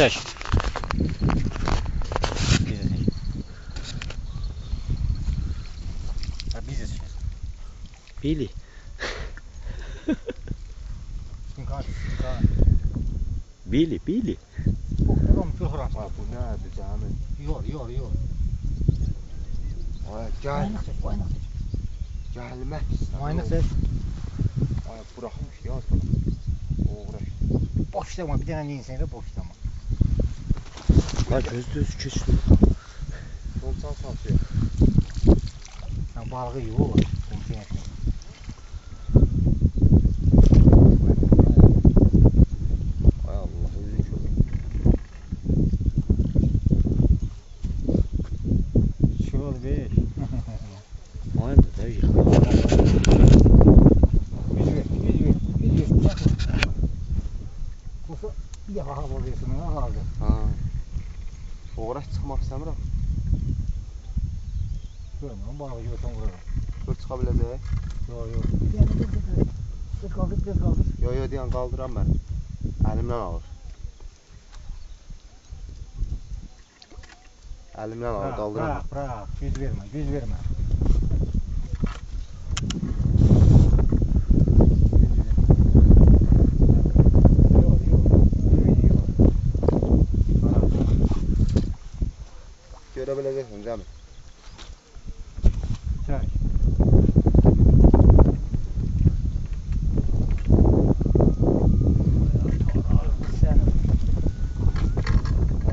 çək. Biziz. Bili. Bili. Bu nədir Cəmil? Yor. Ay gəl. Aynen. Gəlmək. Aynen ses. Ay buraxmış yaz bana. Uğraş. Boş deme bir tane insan da boş deme. Ha göz keçdi. Domsan salsıyor. Ha balığı yuva var. Komşuya. Ay Allah özün çok. Şol be. Aynen da yıkıyor. Yüz ver. Kusa bir defa hava versin ona kaldı. Ha. Uğraş çıxmaq istəmirəm. Görmüyorum balığı görsen vurarım. Gör çıxa biləcək. Yok. Tez kaldır. Yo deyən qaldıram mən. Əlimdən alır. Əlimdən alır, qaldıram. Bırak. Yüz verme. Görə biləcəksən Cəmil. Çay.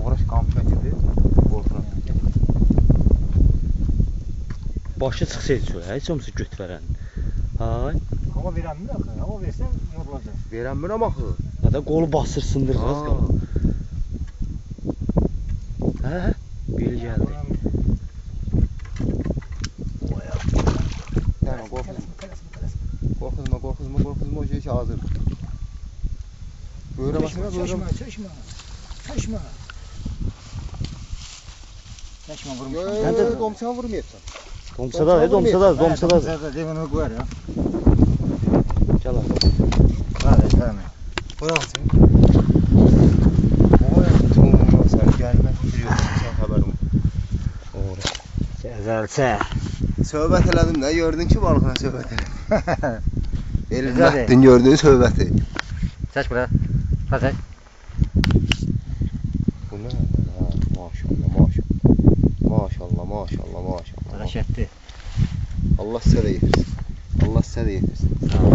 Uğraş kamp çəkildi. Qorxuram. Başı çıxsaydı çölə, heç olmasa göt verən. Hay. Hava veren mi? Hava versen yorulacak. Verənmirəm axı. Ya da qolu basırsındır az qala. Hə? Bil gəldi. Tamam, qorxuzma, o şey hazır. Böyrə basına, Çeşme. Vurmuş. Yo, domsan vurmayacaqsan. Domsadadır. Demini koyar ya. Gəl abi. Hadi tamam. Bıraksın. Oy, tuğum sen gelmek biliyorsun sen haberim. Doğru. Güzelse. Söhbət elədim də, gördün ki balıqla söhbət elədim. Güzel. Elmətdin gördün söhbəti. Çək bura. Çək. Bu nə? Maşallah. Rəşətli. Allah sizə də yetirsin. Sağ ol.